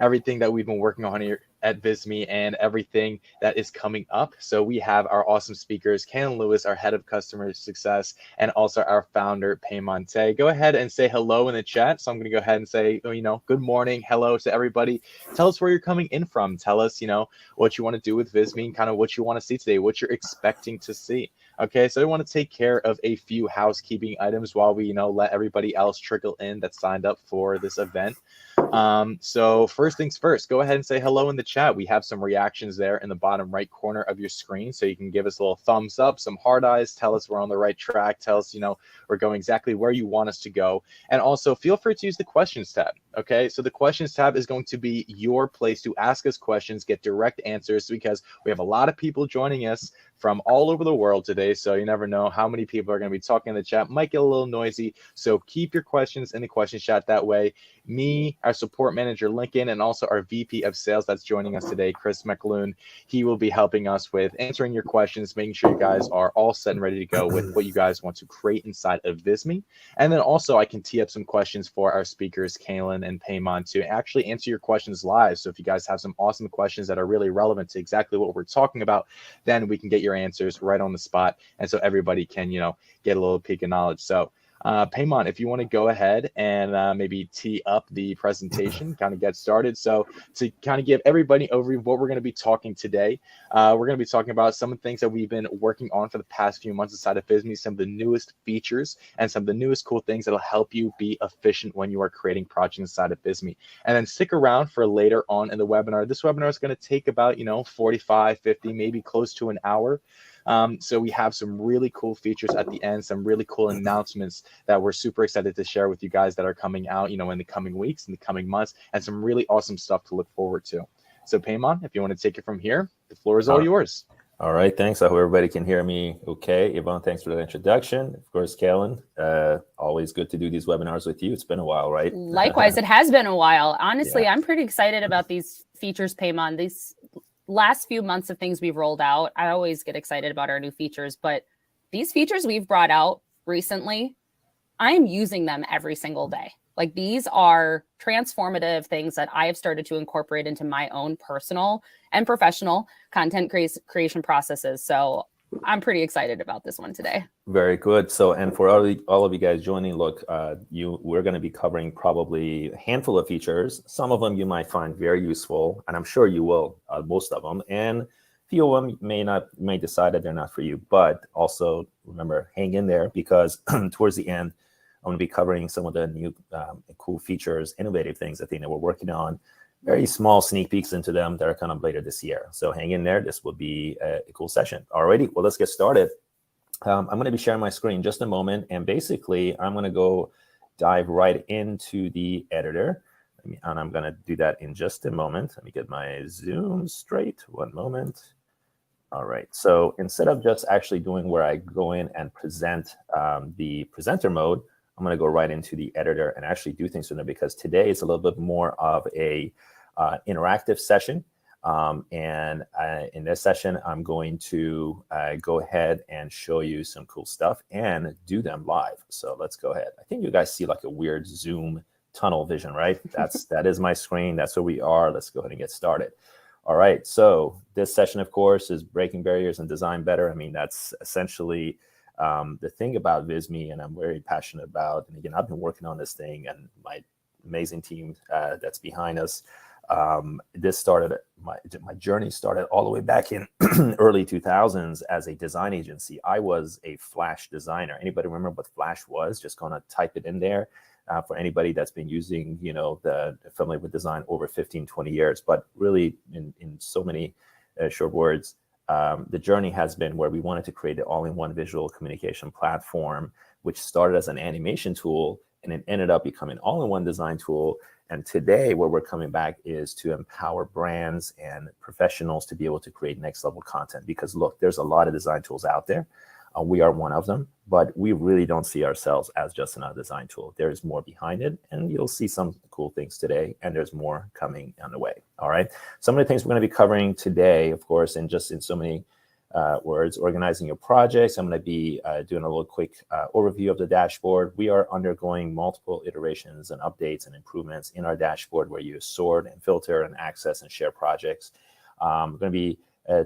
everything that we've been working on here at Visme and everything that is coming up. So we have our awesome speakers, Kanan Lewis, our head of customer success, and also our founder, Paymonte. Go ahead and say hello in the chat. So I'm going to go ahead and say, good morning, hello to everybody. Tell us where you're coming in from. Tell us, what you want to do with Visme and kind of what you want to see today, what you're expecting to see. Okay, so I want to take care of a few housekeeping items while we, let everybody else trickle in that signed up for this event. So first things first, go ahead and say hello in the chat. We have some reactions there in the bottom right corner of your screen. So you can give us a little thumbs up, some hard eyes, tell us we're on the right track, tell us, we're going exactly where you want us to go. And also feel free to use the questions tab. Okay, so the questions tab is going to be your place to ask us questions, get direct answers, because we have a lot of people joining us from all over the world today. So you never know how many people are going to be talking in the chat. Might get a little noisy. So keep your questions in the question chat. That way, me, our support manager, Lincoln, and also our VP of sales that's joining us today, Chris McLoon, he will be helping us with answering your questions, making sure you guys are all set and ready to go with what you guys want to create inside of Visme. And then also I can tee up some questions for our speakers, Kaylin and Paymon, to actually answer your questions live. So if you guys have some awesome questions that are really relevant to exactly what we're talking about, then we can get your answers right on the spot. And so everybody can, get a little peek of knowledge. So Paymon, if you want to go ahead and maybe tee up the presentation, kind of get started. So to kind of give everybody an overview of what we're going to be talking today, we're going to be talking about some of the things that we've been working on for the past few months inside of Visme, some of the newest features and some of the newest cool things that'll help you be efficient when you are creating projects inside of Visme. And then stick around for later on in the webinar. This webinar is going to take about, 45, 50, maybe close to an hour. So we have some really cool features at the end, some really cool announcements that we're super excited to share with you guys that are coming out, in the coming weeks, in the coming months, and some really awesome stuff to look forward to. So Paymon, if you want to take it from here, the floor is all yours. All right, thanks. I hope everybody can hear me okay. Yvonne, thanks for the introduction. Of course, Kaylin, always good to do these webinars with you. It's been a while, right? Likewise, it has been a while. Honestly, yeah. I'm pretty excited about these features, Paymon. These last few months of things we've rolled out, I always get excited about our new features, but these features we've brought out recently, I'm using them every single day. Like, these are transformative things that I have started to incorporate into my own personal and professional content creation processes. So I'm pretty excited about this one today. Very good. So, and for all of you guys joining, look, we're going to be covering probably a handful of features. Some of them you might find very useful, and I'm sure you will, most of them. And a few of them may decide that they're not for you. But also remember, hang in there, because towards the end, I'm going to be covering some of the new cool features, innovative things I think that we're working on. Very small sneak peeks into them that are kind of later this year. So hang in there. This will be a cool session. Alrighty, well, let's get started. I'm going to be sharing my screen in just a moment. And basically, I'm going to go dive right into the editor. And I'm going to do that in just a moment. Let me get my Zoom straight. One moment. All right. So instead of just actually doing where I go in and present the presenter mode, I'm going to go right into the editor and actually do things with it, because today is a little bit more of a interactive session. In this session, I'm going to go ahead and show you some cool stuff and do them live. So let's go ahead. I think you guys see like a weird Zoom tunnel vision, right? That is my screen. That's where we are. Let's go ahead and get started. All right. So this session, of course, is breaking barriers and design better. I mean, that's essentially the thing about Visme, and I'm very passionate about. And again, I've been working on this thing, and my amazing team that's behind us. This started, my journey started all the way back in early 2000s as a design agency. I was a Flash designer. Anybody remember what Flash was? Just gonna type it in there for anybody that's been using, the familiar with design over 15, 20 years. But really, in so many short words, the journey has been where we wanted to create an all-in-one visual communication platform, which started as an animation tool, and it ended up becoming an all-in-one design tool. And today, where we're coming back is to empower brands and professionals to be able to create next-level content. Because look, there's a lot of design tools out there. We are one of them, but we really don't see ourselves as just another design tool. There's more behind it, and you'll see some cool things today, and there's more coming on the way. All right. Some of the things we're going to be covering today, of course, and just in so many words, organizing your projects. I'm going to be doing a little quick overview of the dashboard. We are undergoing multiple iterations and updates and improvements in our dashboard where you sort and filter and access and share projects. We're going to be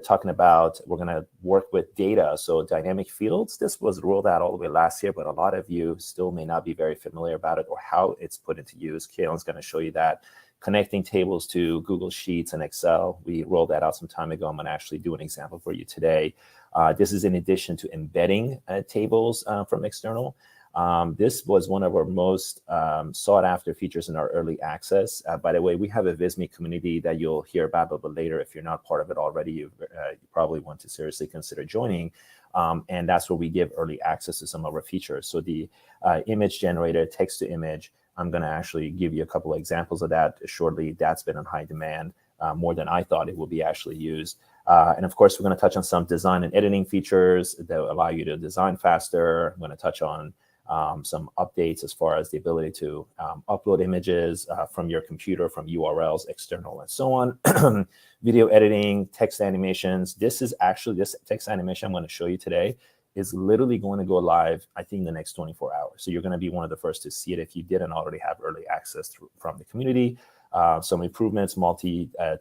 talking about, we're going to work with data. So dynamic fields, this was rolled out all the way last year, but a lot of you still may not be very familiar about it or how it's put into use. Kaylin's going to show you that. Connecting tables to Google Sheets and Excel. We rolled that out some time ago. I'm going to actually do an example for you today. This is in addition to embedding tables from external. This was one of our most sought after features in our early access. By the way, we have a Visme community that you'll hear about a little bit later. If you're not part of it already, you probably want to seriously consider joining. And that's where we give early access to some of our features. So the image generator, text to image, I'm going to actually give you a couple of examples of that shortly. That's been on high demand, more than I thought it would be actually used. And of course, we're going to touch on some design and editing features that allow you to design faster. I'm going to touch on some updates as far as the ability to upload images from your computer, from URLs, external, and so on. Video editing, text animations. This text animation I'm going to show you today is literally going to go live, I think, the next 24 hours. So you're going to be one of the first to see it if you didn't already have early access from the community. Some improvements,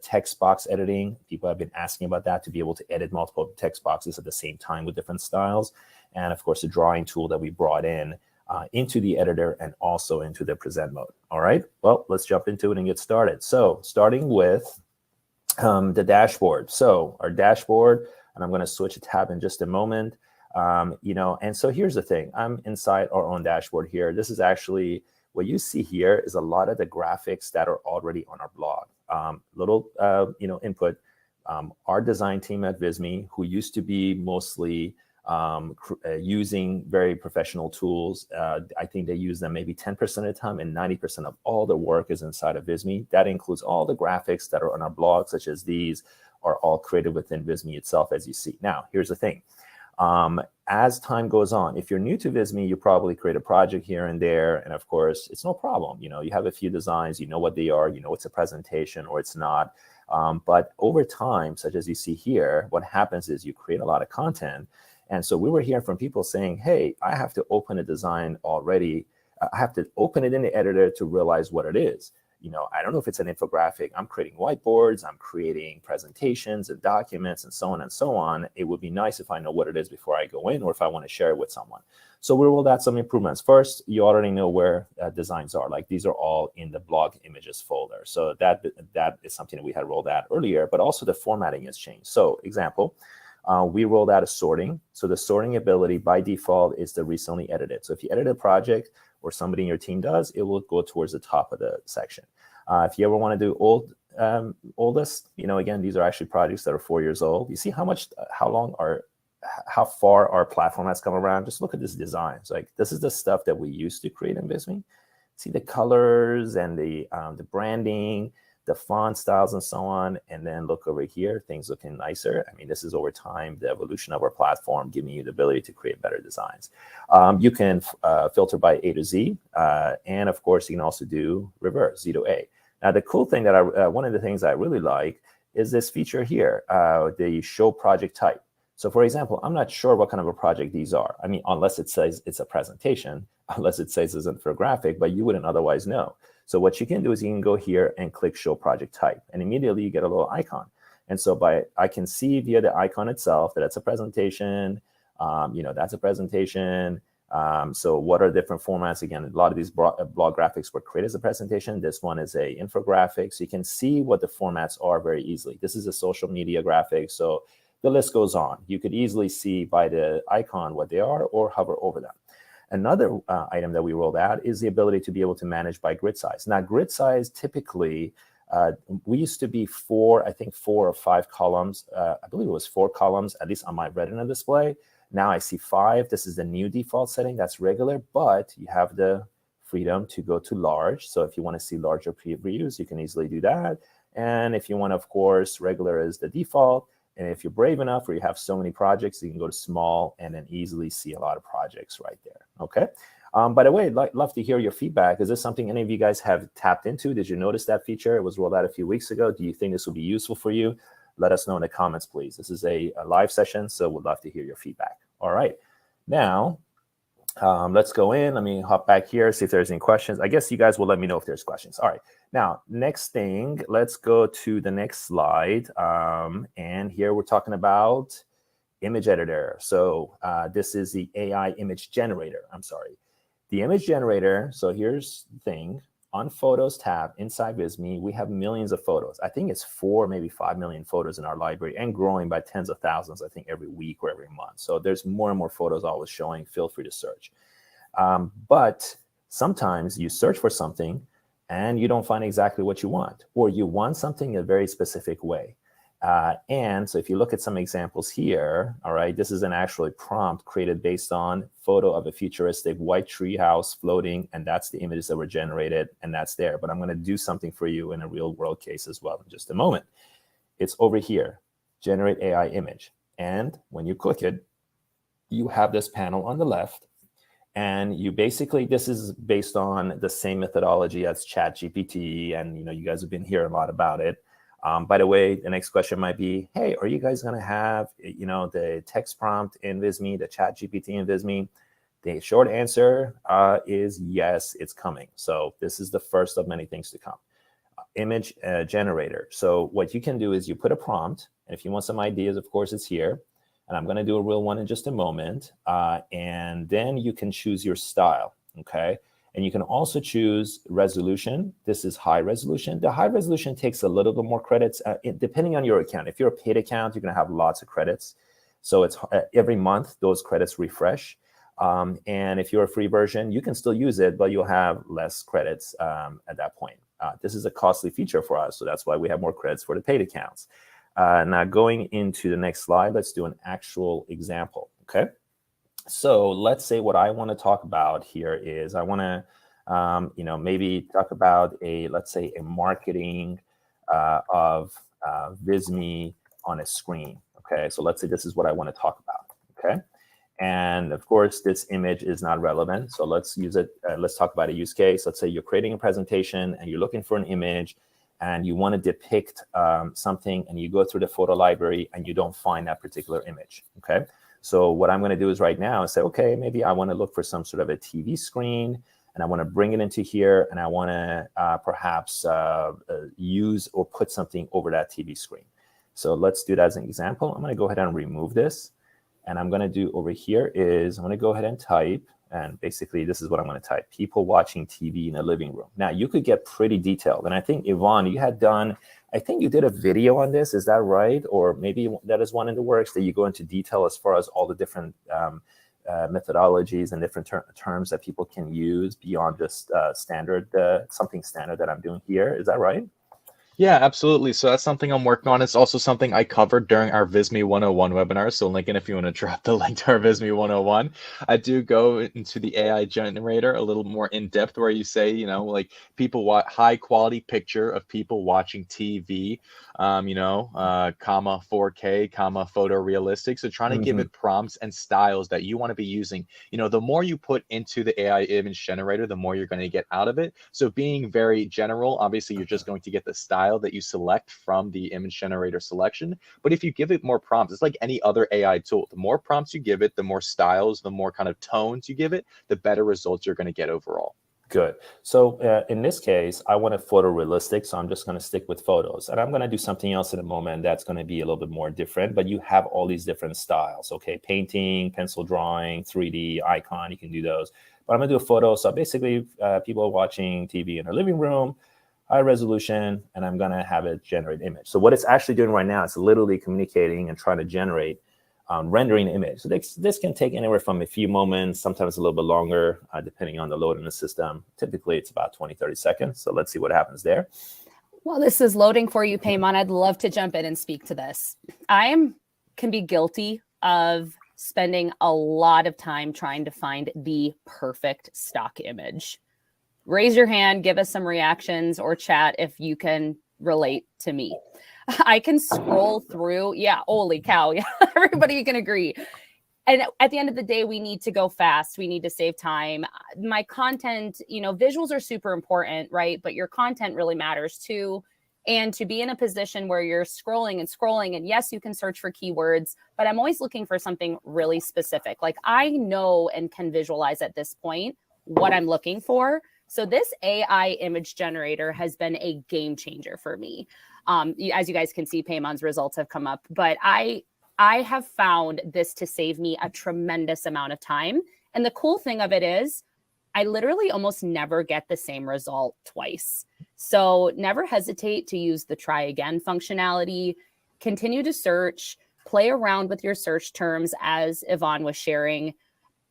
text box editing. People have been asking about that, to be able to edit multiple text boxes at the same time with different styles. And of course, the drawing tool that we brought in into the editor and also into the present mode. All right, well, let's jump into it and get started. So starting with the dashboard. So our dashboard, and I'm going to switch a tab in just a moment. And so here's the thing. I'm inside our own dashboard here. This is actually what you see here is a lot of the graphics that are already on our blog. Input. Our design team at Visme, who used to be mostly using very professional tools, I think they use them maybe 10% of the time, and 90% of all the work is inside of Visme. That includes all the graphics that are on our blog, such as these, are all created within Visme itself, as you see. Now, here's the thing. As time goes on, if you're new to Visme, you probably create a project here and there. And of course, it's no problem. You have a few designs, you know what they are, it's a presentation or it's not. But over time, such as you see here, what happens is you create a lot of content. And so we were hearing from people saying, hey, I have to open a design already. I have to open it in the editor to realize what it is. I don't know if it's an infographic. I'm creating whiteboards. I'm creating presentations and documents and so on and so on. It would be nice if I know what it is before I go in, or if I want to share it with someone. So we rolled out some improvements. First, you already know where designs are. Like, these are all in the blog images folder. So that is something that we had rolled out earlier, but also the formatting has changed. So example, we rolled out a sorting. So the sorting ability by default is the recently edited. So if you edit a project, or somebody in your team does, it will go towards the top of the section. If you ever want to do oldest, again, these are actually projects that are 4 years old. You see how far our platform has come around. Just look at this design. It's like, this is the stuff that we used to create in Visme. See the colors and the branding, the font styles and so on. And then look over here, things looking nicer. I mean, this is over time, the evolution of our platform, giving you the ability to create better designs. You can filter by A to Z. And of course, you can also do reverse, Z to A. Now, the cool thing that one of the things I really like is this feature here, the show project type. So for example, I'm not sure what kind of a project these are. I mean, unless it says it's a presentation, unless it says it's an infographic, but you wouldn't otherwise know. So what you can do is you can go here and click show project type, and immediately you get a little icon. And so I can see via the icon itself that it's a presentation, that's a presentation. So what are different formats? Again, a lot of these blog graphics were created as a presentation. This one is a infographic. So you can see what the formats are very easily. This is a social media graphic. So the list goes on. You could easily see by the icon what they are, or hover over them. Another item that we rolled out is the ability to be able to manage by grid size. Now, grid size typically, we used to be 4 or 5 columns. I believe it was 4 columns, at least on my Retina display. Now I see 5. This is the new default setting. That's regular, but you have the freedom to go to large. So if you want to see larger previews, you can easily do that. And if you want, of course, regular is the default. And if you're brave enough, or you have so many projects, you can go to small and then easily see a lot of projects right there. Okay. By the way, I'd love to hear your feedback. Is this something any of you guys have tapped into? Did you notice that feature? It was rolled out a few weeks ago. Do you think this will be useful for you? let us know in the comments, please. This is a live session, so we'd love to hear your feedback. All right. Now, let's go in. Let me hop back here, see if there's any questions. I guess you guys will let me know if there's questions. All right. Now, next thing, let's go to the next slide. And here we're talking about image editor. So this is the AI image generator. I'm sorry. The image generator. So here's the thing. On Photos tab inside Visme, we have millions of photos. I think it's 4, maybe 5 million photos in our library and growing by tens of thousands, I think, every week or every month. So there's more and more photos always showing. Feel free to search. But sometimes you search for something and you don't find exactly what you want, or you want something a very specific way. And so if you look at some examples here, all right, this is an actual prompt created based on photo of a futuristic white tree house floating, and that's the images that were generated, and that's there. But I'm going to do something for you in a real world case as well in just a moment. It's over here, generate AI image. And when you click it, you have this panel on the left, and you basically, this is based on the same methodology as ChatGPT, and you guys have been hearing a lot about it. By the way, the next question might be, hey, are you guys going to have, the text prompt in Visme, the chat GPT in Visme? The short answer is yes, it's coming. So this is the first of many things to come. Image generator. So what you can do is you put a prompt, and if you want some ideas, of course, it's here. And I'm going to do a real one in just a moment. And then you can choose your style, okay? And you can also choose resolution. This is high resolution. The high resolution takes a little bit more credits, depending on your account. If you're a paid account, you're going to have lots of credits. So it's every month, those credits refresh. And if you're a free version, you can still use it, but you'll have less credits at that point. This is a costly feature for us, so that's why we have more credits for the paid accounts. Now, going into the next slide, let's do an actual example, okay? So let's say what I want to talk about here is I want to, maybe talk about let's say a marketing of Visme on a screen. Okay, so let's say this is what I want to talk about. Okay, and of course this image is not relevant. So let's use it. Let's talk about a use case. Let's say you're creating a presentation and you're looking for an image and you want to depict something, and you go through the photo library and you don't find that particular image. Okay. So what I'm going to do is right now say, okay, maybe I want to look for some sort of a TV screen, and I want to bring it into here, and I want to perhaps use or put something over that TV screen. So let's do that as an example. I'm going to go ahead and remove this. And I'm going to do over here is I'm going to go ahead and type, and basically this is what I'm going to type: people watching TV in a living room. Now you could get pretty detailed. And I think Yvonne, you had done, I think you did a video on this. Is that right? Or maybe that is one in the works that you go into detail as far as all the different methodologies and different terms that people can use beyond just something standard that I'm doing here. Is that right? Yeah, absolutely. So that's something I'm working on. It's also something I covered during our Visme 101 webinar. So Lincoln, if you want to drop the link to our Visme 101, I do go into the AI generator a little more in depth, where you say, like people watch high quality picture of people watching TV, comma 4K, comma photorealistic. So trying to give it prompts and styles that you want to be using. The more you put into the AI image generator, the more you're going to get out of it. So being very general, obviously you're just going to get the style that you select from the image generator selection. But if you give it more prompts, it's like any other AI tool. The more prompts you give it, the more styles, the more kind of tones you give it, the better results you're going to get overall. Good. So in this case, I want it photorealistic, so I'm just going to stick with photos. And I'm going to do something else in a moment that's going to be a little bit more different, but you have all these different styles, okay? Painting, pencil drawing, 3D, icon, you can do those. But I'm going to do a photo. So basically, people watching TV in their living room, high resolution, and I'm going to have it generate image. So what it's actually doing right now is literally communicating and trying to generate rendering the image. So this can take anywhere from a few moments, sometimes a little bit longer, depending on the load in the system. Typically, it's about 20, 30 seconds. So let's see what happens there. While this is loading for you, Payman, I'd love to jump in and speak to this. Can be guilty of spending a lot of time trying to find the perfect stock image. Raise your hand, give us some reactions, or chat if you can relate to me. I can scroll through. Yeah, holy cow. Yeah, everybody can agree. And at the end of the day, we need to go fast. We need to save time. My content, visuals are super important, right? But your content really matters too. And to be in a position where you're scrolling and scrolling, and yes, you can search for keywords, but I'm always looking for something really specific. Like I know and can visualize at this point what I'm looking for. So this AI image generator has been a game changer for me. As you guys can see, Paymon's results have come up, but I have found this to save me a tremendous amount of time. And the cool thing of it is I literally almost never get the same result twice. So never hesitate to use the try again functionality, continue to search, play around with your search terms as Yvonne was sharing.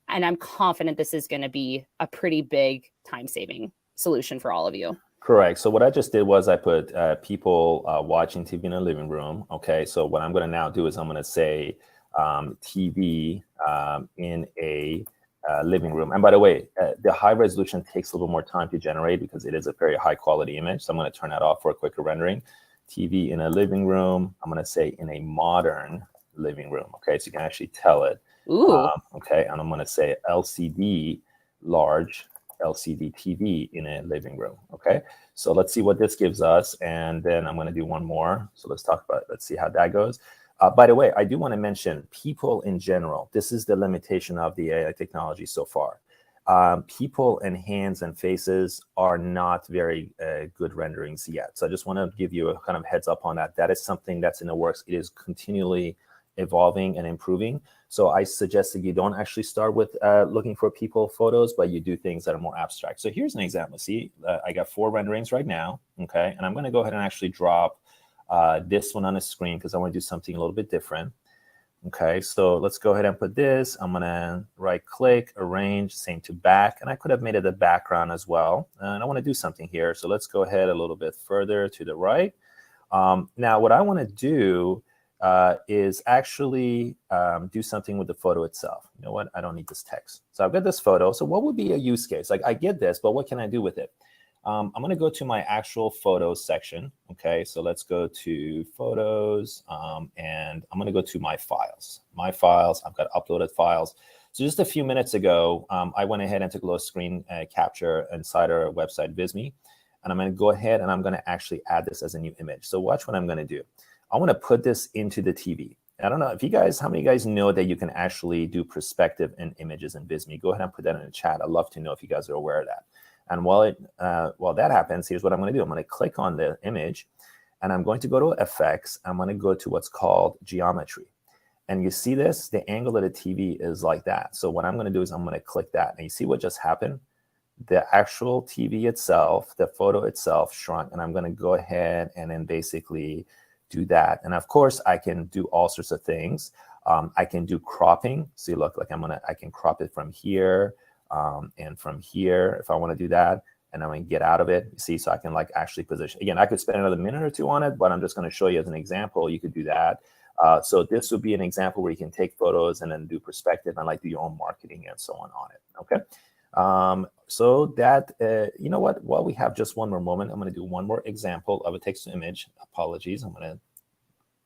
And I'm confident this is going to be a pretty big time-saving solution for all of you. Correct. So what I just did was I put people watching TV in a living room. Okay. So what I'm going to now do is I'm going to say TV in a living room. And by the way, the high resolution takes a little more time to generate because it is a very high quality image. So I'm going to turn that off for a quicker rendering. TV in a living room. I'm going to say in a modern living room. Okay. So you can actually tell it. Ooh. Okay. And I'm going to say LCD, large LCD TV in a living room. Okay. So let's see what this gives us. And then I'm going to do one more. So let's talk about it. Let's see how that goes. By the way, I do want to mention people in general. This is the limitation of the AI technology so far. People and hands and faces are not very good renderings yet. So I just want to give you a kind of heads up on that. That is something that's in the works. It is continually evolving and improving. So I suggest that you don't actually start with looking for people photos, but you do things that are more abstract. So here's an example. See, I got 4 renderings right now. Okay. And I'm going to go ahead and actually drop this one on the screen because I want to do something a little bit different. Okay, so let's go ahead and put this. I'm going to right click, arrange, same to back. And I could have made it the background as well. And I want to do something here. So let's go ahead a little bit further to the right. Now, what I want to do is actually do something with the photo itself. You know what? I don't need this text. So I've got this photo. So what would be a use case? Like I get this, but what can I do with it? I'm going to go to my actual photos section. Okay, so let's go to photos and I'm going to go to my files. My files, I've got uploaded files. So just a few minutes ago, I went ahead and took a little screen capture inside our website, Visme. And I'm going to go ahead and I'm going to actually add this as a new image. So watch what I'm going to do. I want to put this into the TV. I don't know if you guys, how many of you guys know that you can actually do perspective in images in Visme? Go ahead and put that in the chat. I'd love to know if you guys are aware of that. And while that happens, here's what I'm going to do. I'm going to click on the image, and I'm going to go to Effects. I'm going to go to what's called Geometry. And you see this? The angle of the TV is like that. So what I'm going to do is I'm going to click that. And you see what just happened? The actual TV itself, the photo itself shrunk. And I'm going to go ahead and then basically do that. And of course, I can do all sorts of things. I can do cropping. See, look, like I can crop it from here. And from here, if I want to do that, and I'm going to get out of it, you see, so I can like actually position. Again, I could spend another minute or two on it, but I'm just going to show you as an example. You could do that. So this would be an example where you can take photos and then do perspective and like do your own marketing and so on it. Okay. So that, you know what, while we have just one more moment, I'm going to do one more example of a text to image. Apologies. I'm going to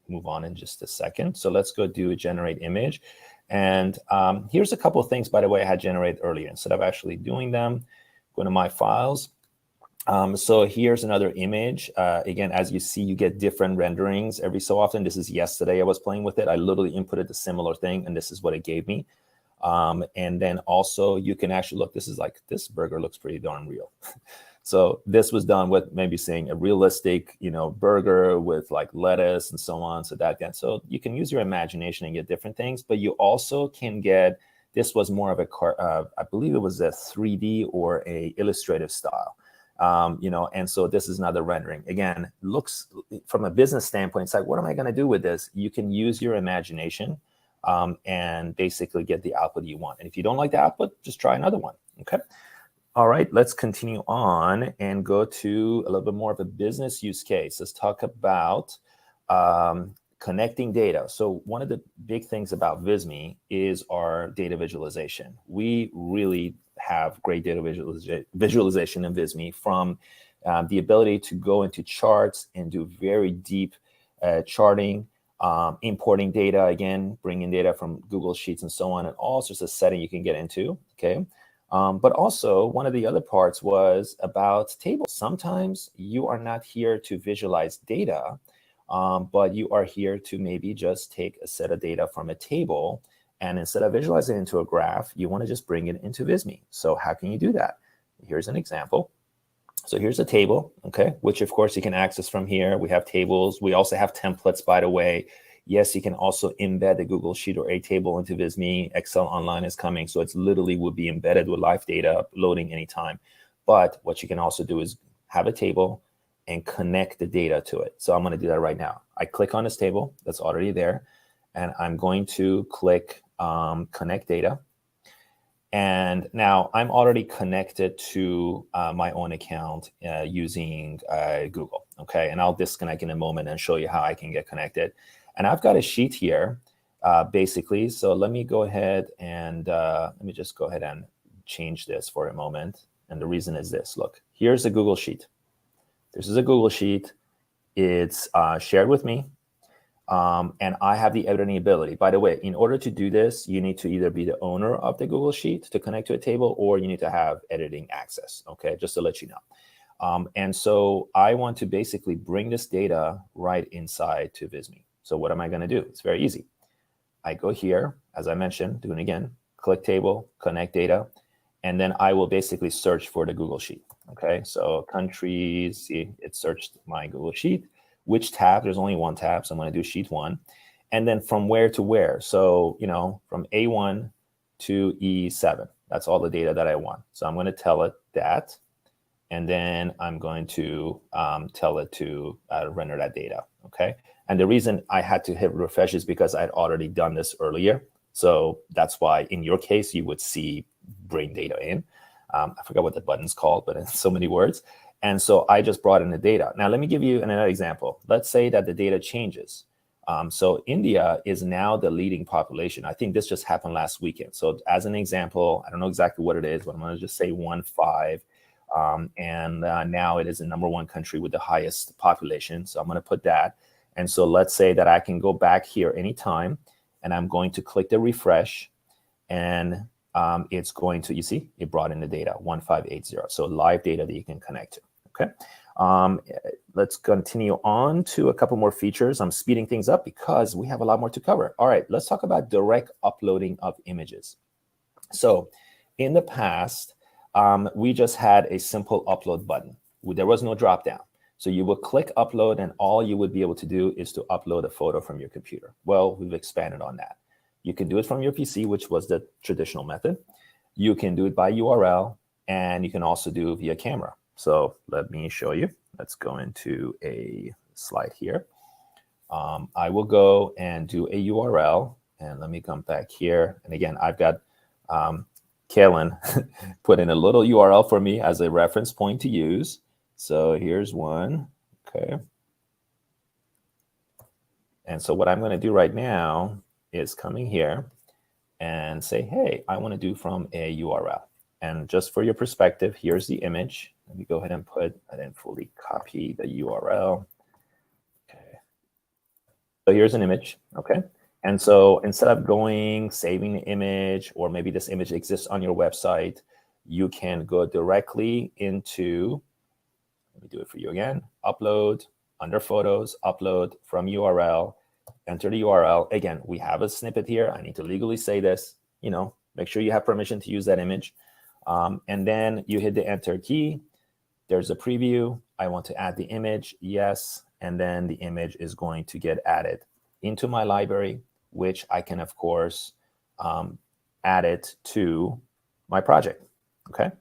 move on in just a second. So let's go do a generate image. And here's a couple of things, by the way, I had generated earlier. Instead of actually doing them, go to my files. So here's another image. Again, as you see, you get different renderings every so often. This is yesterday I was playing with it. I literally inputted a similar thing, and this is what it gave me. And then also you can actually look, this is like, this burger looks pretty darn real. So this was done with maybe saying a realistic, you know, burger with like lettuce and so on. So you can use your imagination and get different things, but you also can get, this was more of a, I believe it was a 3D or a illustrative style, you know, and so this is another rendering. Again, looks from a business standpoint, it's like, what am I going to do with this? You can use your imagination and basically get the output you want. And if you don't like the output, just try another one. Okay. All right, let's continue on and go to a little bit more of a business use case. Let's talk about connecting data. So one of the big things about Visme is our data visualization. We really have great data visualization in Visme, from the ability to go into charts and do very deep charting, importing data, again, bringing data from Google Sheets and so on, and all sorts of setting you can get into, okay? But also one of the other parts was about tables. Sometimes you are not here to visualize data, but you are here to maybe just take a set of data from a table, and instead of visualizing it into a graph, you want to just bring it into Visme. So how can you do that? Here's an example. So here's a table, okay, which of course you can access from here. We have tables. We also have templates, by the way. Yes, you can also embed a Google Sheet or a table into Visme. Excel Online is coming, so it's literally will be embedded with live data loading anytime. But what you can also do is have a table and connect the data to it. So I'm going to do that right now. I click on this table that's already there, and I'm going to click Connect Data. And now I'm already connected to my own account using Google, okay? And I'll disconnect in a moment and show you how I can get connected. And I've got a sheet here, basically. So let me go ahead and let me just go ahead and change this for a moment. And the reason is this. Look, here's a Google Sheet. This is a Google Sheet. It's shared with me. And I have the editing ability. By the way, in order to do this, you need to either be the owner of the Google Sheet to connect to a table, or you need to have editing access, okay, just to let you know. And so I want to basically bring this data right inside to Visme. So what am I going to do? It's very easy. I go here, as I mentioned, doing it again, click table, connect data, and then I will basically search for the Google Sheet, okay? So countries, see, it searched my Google Sheet. Which tab? There's only one tab, so I'm going to do sheet 1. And then from where to where? So, you know, from A1 to E7. That's all the data that I want. So I'm going to tell it that, and then I'm going to tell it to render that data, okay? And the reason I had to hit refresh is because I'd already done this earlier. So that's why in your case, you would see bring data in. I forgot what the button's called, but in so many words. And so I just brought in the data. Now, let me give you another example. Let's say that the data changes. So India is now the leading population. I think this just happened last weekend. So as an example, I don't know exactly what it is, but I'm going to just say 1.5. And now it is the #1 country with the highest population. So I'm going to put that. And so let's say that I can go back here anytime, and I'm going to click the refresh, and it's going to, you see, it brought in the data, 1580. So live data that you can connect to. Okay, let's continue on to a couple more features. I'm speeding things up because we have a lot more to cover. All right, let's talk about direct uploading of images. So in the past, we just had a simple upload button. There was no drop down. So you would click upload, and all you would be able to do is to upload a photo from your computer. Well, we've expanded on that. You can do it from your PC, which was the traditional method. You can do it by URL, and you can also do via camera. So let me show you. Let's go into a slide here. I will go and do a URL, and let me come back here. And again, I've got Kalen put in a little URL for me as a reference point to use. So here's one, okay. And so what I'm going to do right now is coming here and say, hey, I want to do from a URL. And just for your perspective, here's the image. Let me go ahead and I didn't fully copy the URL. Okay. So here's an image, okay? And so instead of saving the image, or maybe this image exists on your website, you can go directly into, let me do it for you again, upload, under photos, upload from URL, enter the URL. Again, we have a snippet here. I need to legally say this, make sure you have permission to use that image. And then you hit the enter key. There's a preview. I want to add the image, yes. And then the image is going to get added into my library, which I can, of course, add it to my project, okay?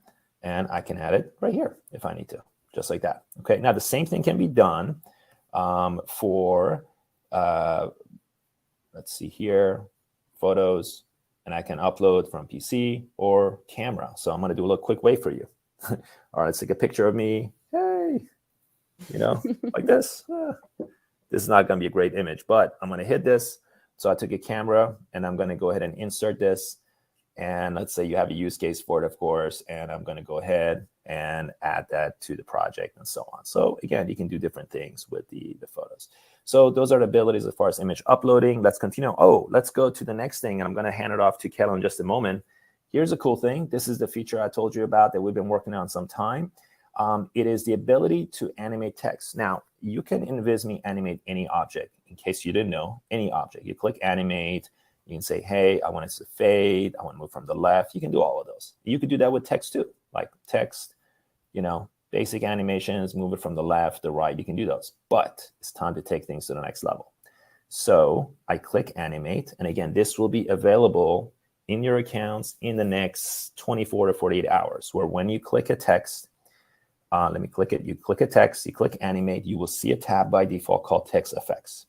And I can add it right here if I need to, just like that, okay? Now, the same thing can be done for, let's see here, photos, and I can upload from PC or camera. So I'm gonna do a little quick way for you. All right, let's take a picture of me. Hey, like this. This is not gonna be a great image, but I'm gonna hit this. So I took a camera, and I'm gonna go ahead and insert this. And let's say you have a use case for it, of course, and I'm gonna go ahead and add that to the project and so on. So again, you can do different things with the photos. So those are the abilities as far as image uploading. Let's continue. Oh, let's go to the next thing, and I'm going to hand it off to Kellen in just a moment. Here's a cool thing. This is the feature I told you about that we've been working on some time. It is the ability to animate text. Now, you can in Visme animate any object. In case you didn't know, any object. You click animate. You can say, hey, I want it to fade. I want to move from the left. You can do all of those. You could do that with text too, like text, basic animations, move it from the left, the right. You can do those. But it's time to take things to the next level. So I click animate. And again, this will be available in your accounts in the next 24 to 48 hours, where when you click a text, let me click it. You click a text, you click animate, you will see a tab by default called text effects.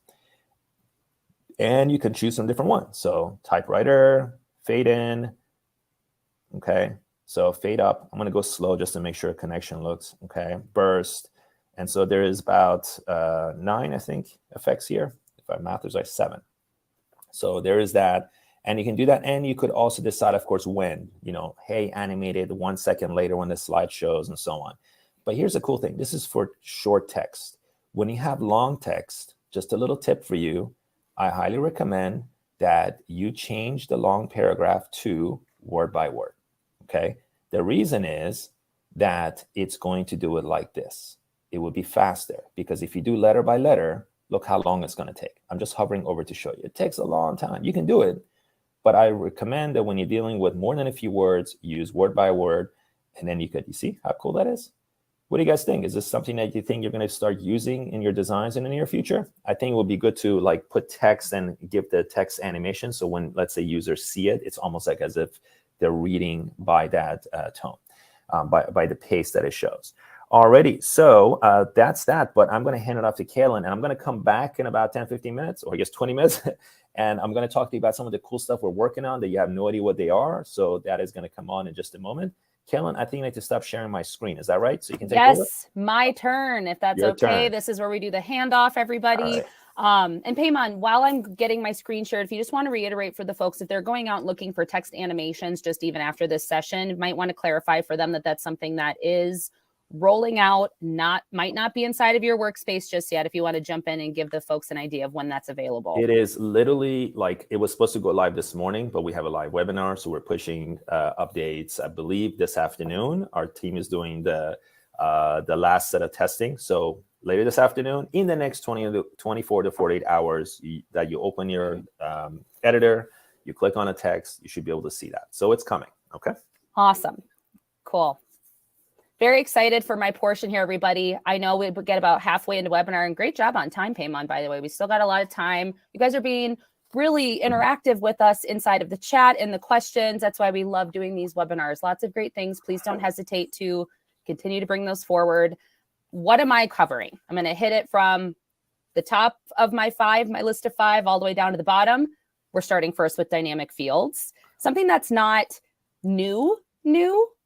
And you can choose some different ones. So typewriter, fade in, okay. So fade up, I'm gonna go slow just to make sure connection looks, okay. Burst, and so there is about 9, I think, effects here. If I math, there's like 7. So there is that, and you can do that. And you could also decide, of course, when, hey, animated 1 second later when the slide shows and so on. But here's a cool thing. This is for short text. When you have long text, just a little tip for you, I highly recommend that you change the long paragraph to word by word, okay? The reason is that it's going to do it like this. It will be faster, because if you do letter by letter, look how long it's going to take. I'm just hovering over to show you. It takes a long time. You can do it, but I recommend that when you're dealing with more than a few words, use word by word, and then you see how cool that is? What do you guys think? Is this something that you think you're going to start using in your designs in the near future? I think it would be good to like put text and give the text animation. So when, let's say, users see it, it's almost like as if they're reading by that tone, by the pace that it shows. Alrighty, so that's that. But I'm going to hand it off to Kaylin, and I'm going to come back in about 10, 15 minutes, or I guess 20 minutes. And I'm going to talk to you about some of the cool stuff we're working on that you have no idea what they are. So that is going to come on in just a moment. Kaylin, I think I need to stop sharing my screen. Is that right? So you can take over? Yes, my turn, if that's okay. This is where we do the handoff, everybody. Right. And Payman, while I'm getting my screen shared, if you just want to reiterate for the folks, if they're going out looking for text animations, just even after this session, you might want to clarify for them that that's something that is rolling out, might not be inside of your workspace just yet. If you want to jump in and give the folks an idea of when that's available. It is literally like, it was supposed to go live this morning, but we have a live webinar, so we're pushing updates. I believe this afternoon our team is doing the last set of testing. So later this afternoon, in the next 24 to 48 hours, that you open your editor, you click on a text, you should be able to see that. So it's coming. Okay. Awesome. Cool. Very excited for my portion here, everybody. I know we get about halfway into webinar, and great job on time, Payman, by the way. We still got a lot of time. You guys are being really interactive with us inside of the chat and the questions. That's why we love doing these webinars. Lots of great things. Please don't hesitate to continue to bring those forward. What am I covering? I'm going to hit it from the top of my list of 5, all the way down to the bottom. We're starting first with dynamic fields. Something that's not new.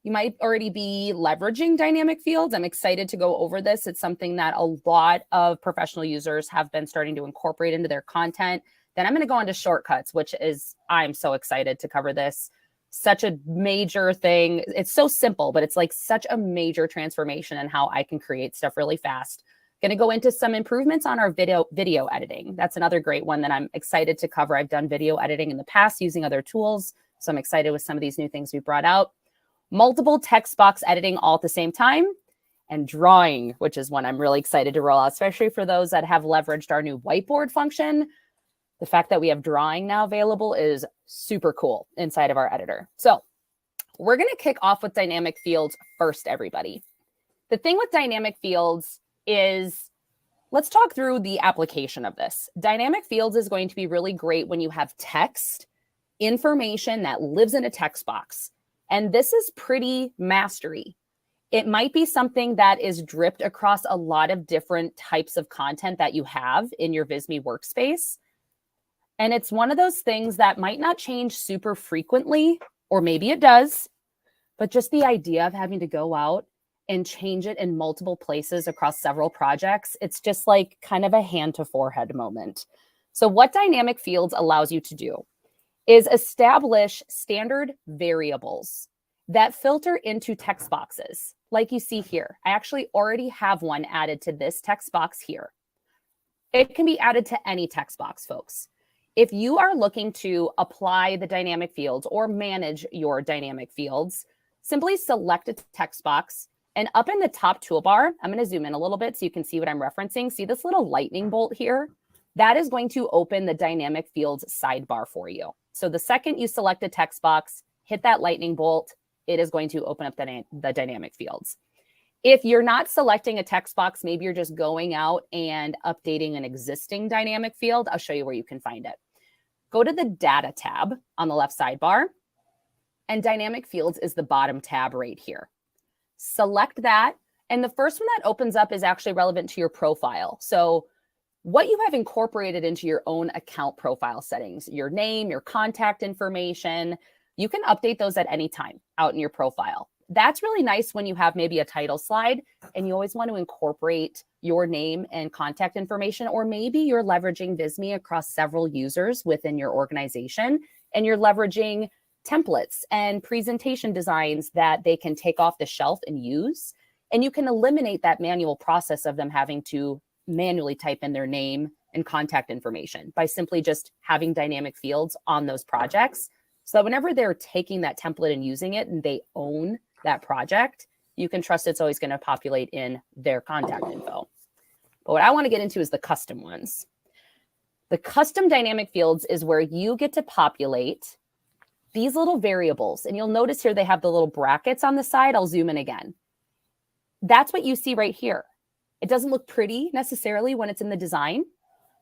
You might already be leveraging dynamic fields. I'm excited to go over this. It's something that a lot of professional users have been starting to incorporate into their content. Then I'm going to go into shortcuts, which is, I'm so excited to cover this. Such a major thing. It's so simple, but it's like such a major transformation in how I can create stuff really fast. Going to go into some improvements on our video editing. That's another great one that I'm excited to cover. I've done video editing in the past using other tools, so I'm excited with some of these new things we brought out. Multiple text box editing all at the same time, and drawing, which is one I'm really excited to roll out, especially for those that have leveraged our new whiteboard function. The fact that we have drawing now available is super cool inside of our editor. So we're going to kick off with dynamic fields first, everybody. The thing with dynamic fields is, let's talk through the application of this. Dynamic fields is going to be really great when you have text, information that lives in a text box. And this is pretty mastery. It might be something that is dripped across a lot of different types of content that you have in your Visme workspace. And it's one of those things that might not change super frequently, or maybe it does, but just the idea of having to go out and change it in multiple places across several projects, it's just like kind of a hand to forehead moment. So what dynamic fields allows you to do is establish standard variables that filter into text boxes. Like you see here, I actually already have one added to this text box here. It can be added to any text box, folks. If you are looking to apply the dynamic fields or manage your dynamic fields, simply select a text box. And up in the top toolbar, I'm going to zoom in a little bit so you can see what I'm referencing. See this little lightning bolt here? That is going to open the dynamic fields sidebar for you. So the second you select a text box, hit that lightning bolt, it is going to open up the dynamic fields. If you're not selecting a text box, maybe you're just going out and updating an existing dynamic field, I'll show you where you can find it. Go to the Data tab on the left sidebar, and Dynamic Fields is the bottom tab right here. Select that, and the first one that opens up is actually relevant to your profile. So what you have incorporated into your own account profile settings, your name, your contact information, you can update those at any time out in your profile. That's really nice when you have maybe a title slide and you always want to incorporate your name and contact information, or maybe you're leveraging Visme across several users within your organization and you're leveraging templates and presentation designs that they can take off the shelf and use. And you can eliminate that manual process of them having to manually type in their name and contact information by simply just having dynamic fields on those projects. So that whenever they're taking that template and using it and they own that project, you can trust it's always going to populate in their contact info. But what I want to get into is the custom ones. The custom dynamic fields is where you get to populate these little variables. And you'll notice here they have the little brackets on the side. I'll zoom in again. That's what you see right here. It doesn't look pretty necessarily when it's in the design,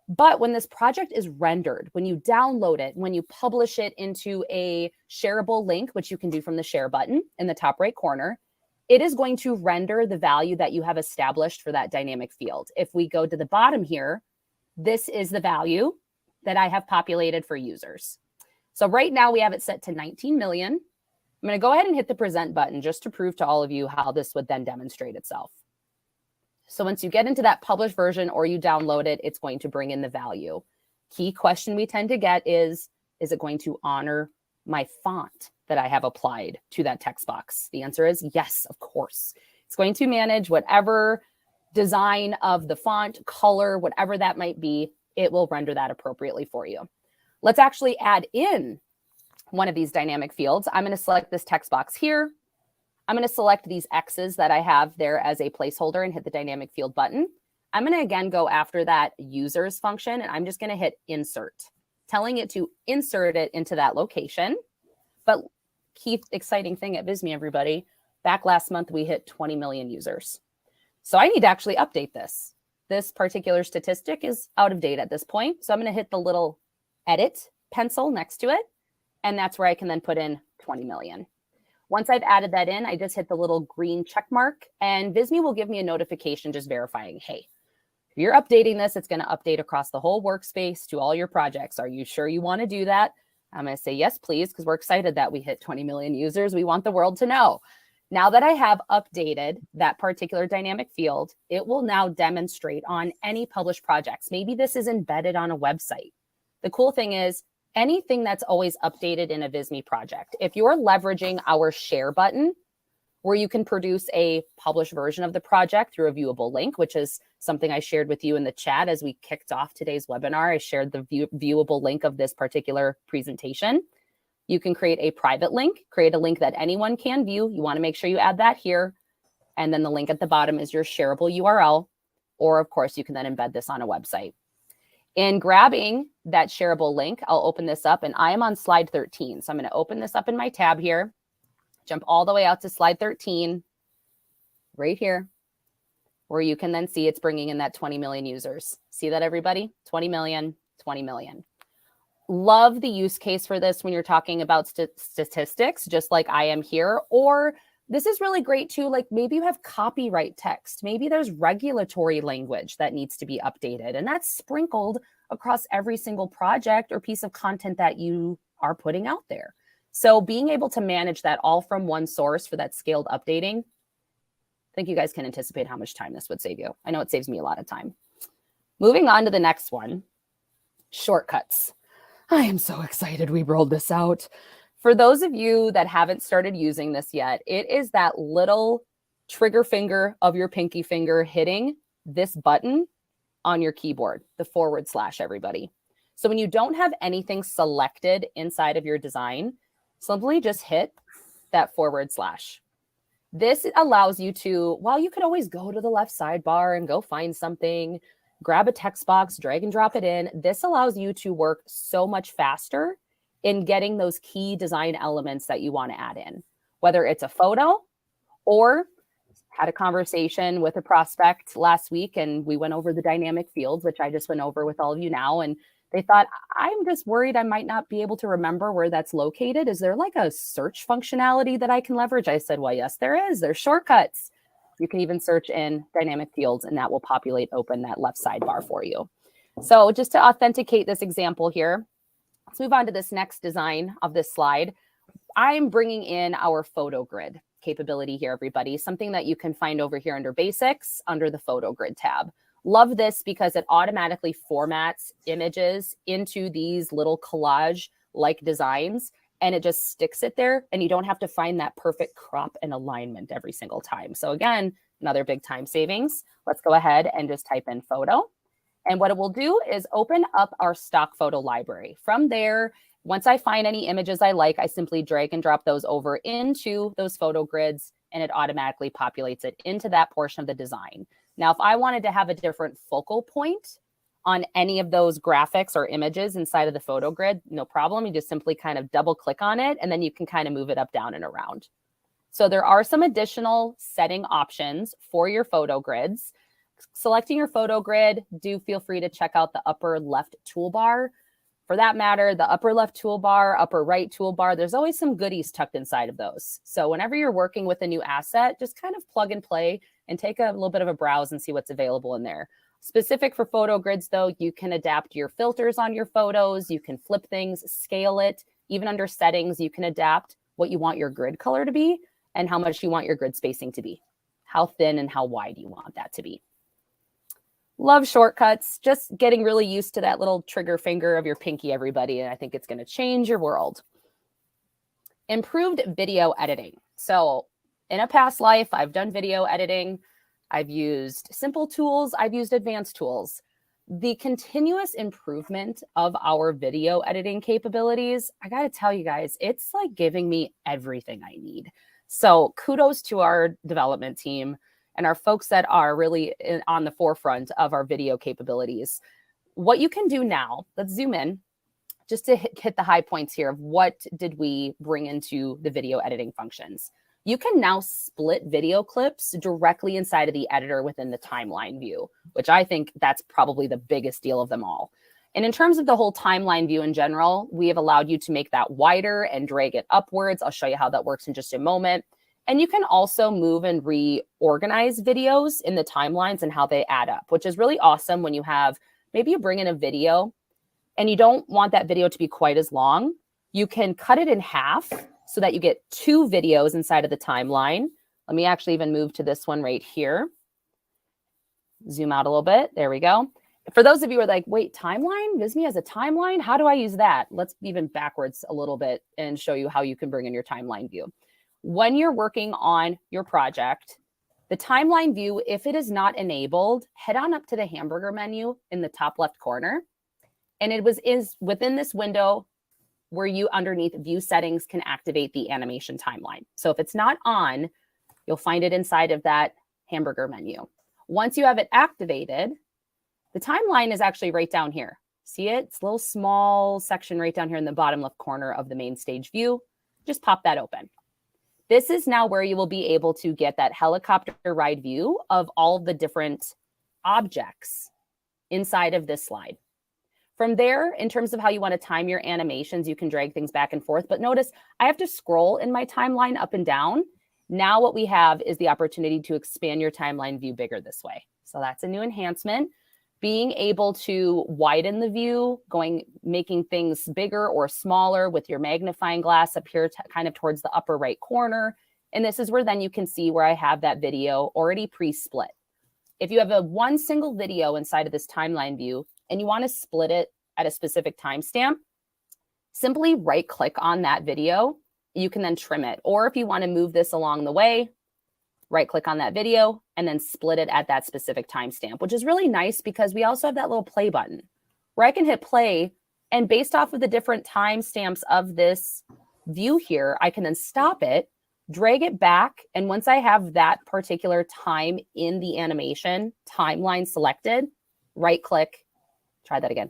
but when this project is rendered, when you download it, when you publish it into a shareable link, which you can do from the share button in the top right corner, it is going to render the value that you have established for that dynamic field. If we go to the bottom here, this is the value that I have populated for users. So right now we have it set to 19 million. I'm going to go ahead and hit the present button just to prove to all of you how this would then demonstrate itself. So once you get into that published version or you download it, it's going to bring in the value. Key question we tend to get is it going to honor my font that I have applied to that text box? The answer is yes, of course. It's going to manage whatever design of the font, color, whatever that might be, it will render that appropriately for you. Let's actually add in one of these dynamic fields. I'm going to select this text box here. I'm going to select these X's that I have there as a placeholder and hit the dynamic field button. I'm going to again go after that users function, and I'm just going to hit insert, telling it to insert it into that location. But key exciting thing at Visme, everybody, back last month, we hit 20 million users. So I need to actually update this. This particular statistic is out of date at this point. So I'm going to hit the little edit pencil next to it. And that's where I can then put in 20 million. Once I've added that in, I just hit the little green check mark, and Visme will give me a notification just verifying, hey, if you're updating this, it's going to update across the whole workspace to all your projects. Are you sure you want to do that? I'm going to say yes, please, because we're excited that we hit 20 million users. We want the world to know. Now that I have updated that particular dynamic field, it will now demonstrate on any published projects. Maybe this is embedded on a website. The cool thing is, anything that's always updated in a Visme project, if you're leveraging our share button, where you can produce a published version of the project through a viewable link, which is something I shared with you in the chat as we kicked off today's webinar. I shared the viewable link of this particular presentation. You can create a private link, create a link that anyone can view. You want to make sure you add that here. And then the link at the bottom is your shareable URL. Or of course, you can then embed this on a website. In grabbing that shareable link, I'll open this up, and I am on slide 13. So I'm going to open this up in my tab here, jump all the way out to slide 13, right here, where you can then see it's bringing in that 20 million users. See that, everybody? 20 million, 20 million. Love the use case for this when you're talking about statistics, just like I am here. Or this is really great too. Like maybe you have copyright text. Maybe there's regulatory language that needs to be updated, and that's sprinkled across every single project or piece of content that you are putting out there. So being able to manage that all from one source for that scaled updating, I think you guys can anticipate how much time this would save you. I know it saves me a lot of time. Moving on to the next one, shortcuts. I am so excited we rolled this out. For those of you that haven't started using this yet, it is that little trigger finger of your pinky finger hitting this button on your keyboard, the / everybody. So when you don't have anything selected inside of your design, simply just hit that /. This allows you to, while you could always go to the left sidebar and go find something, grab a text box, drag and drop it in, this allows you to work so much faster in getting those key design elements that you want to add in, whether it's a photo or had a conversation with a prospect last week and we went over the dynamic fields, which I just went over with all of you now. And they thought, I'm just worried I might not be able to remember where that's located. Is there like a search functionality that I can leverage? I said, well, yes, there is. There's shortcuts. You can even search in dynamic fields and that will populate open that left sidebar for you. So just to authenticate this example here, let's move on to this next design of this slide. I'm bringing in our photo grid capability here, everybody, something that you can find over here under basics under the photo grid tab. Love this because it automatically formats images into these little collage-like designs, and it just sticks it there, and you don't have to find that perfect crop and alignment every single time. So again, another big time savings. Let's go ahead and just type in photo. And what it will do is open up our stock photo library. From there, once I find any images I like, I simply drag and drop those over into those photo grids, and it automatically populates it into that portion of the design. Now, if I wanted to have a different focal point on any of those graphics or images inside of the photo grid, no problem. You just simply kind of double click on it, and then you can kind of move it up, down, and around. So there are some additional setting options for your photo grids. Selecting your photo grid, do feel free to check out the upper left toolbar. For that matter, the upper left toolbar, upper right toolbar, there's always some goodies tucked inside of those. So whenever you're working with a new asset, just kind of plug and play and take a little bit of a browse and see what's available in there. Specific for photo grids, though, you can adapt your filters on your photos. You can flip things, scale it. Even under settings, you can adapt what you want your grid color to be and how much you want your grid spacing to be. How thin and how wide you want that to be. Love shortcuts, just getting really used to that little trigger finger of your pinky, everybody, and I think it's going to change your world. Improved video editing. So in a past life, I've done video editing. I've used simple tools. I've used advanced tools. The continuous improvement of our video editing capabilities, I got to tell you guys, it's like giving me everything I need. So kudos to our development team and our folks that are really on the forefront of our video capabilities. What you can do now, let's zoom in just to hit the high points here of what did we bring into the video editing functions. You can now split video clips directly inside of the editor within the timeline view, which I think that's probably the biggest deal of them all. And in terms of the whole timeline view in general, we have allowed you to make that wider and drag it upwards. I'll show you how that works in just a moment. And you can also move and reorganize videos in the timelines and how they add up, which is really awesome when you have, maybe you bring in a video and you don't want that video to be quite as long. You can cut it in half so that you get 2 videos inside of the timeline. Let me actually even move to this one right here. Zoom out a little bit. There we go. For those of you who are like, wait, timeline? Visme has a timeline? How do I use that? Let's even backwards a little bit and show you how you can bring in your timeline view. When you're working on your project, the timeline view, if it is not enabled, head on up to the hamburger menu in the top left corner. And it is within this window where you underneath view settings can activate the animation timeline. So if it's not on, you'll find it inside of that hamburger menu. Once you have it activated, the timeline is actually right down here. See it? It's a little small section right down here in the bottom left corner of the main stage view. Just pop that open. This is now where you will be able to get that helicopter ride view of all of the different objects inside of this slide. From there, in terms of how you want to time your animations, you can drag things back and forth. But notice I have to scroll in my timeline up and down. Now what we have is the opportunity to expand your timeline view bigger this way. So that's a new enhancement. Being able to widen the view, making things bigger or smaller with your magnifying glass up here kind of towards the upper right corner. And this is where then you can see where I have that video already pre-split. If you have one single video inside of this timeline view and you want to split it at a specific timestamp, simply right click on that video. You can then trim it. Or if you want to move this along the way, right click on that video and then split it at that specific timestamp, which is really nice because we also have that little play button where I can hit play And based off of the different timestamps of this view here, I can then stop it, drag it back. And once I have that particular time in the animation timeline selected, right click, try that again.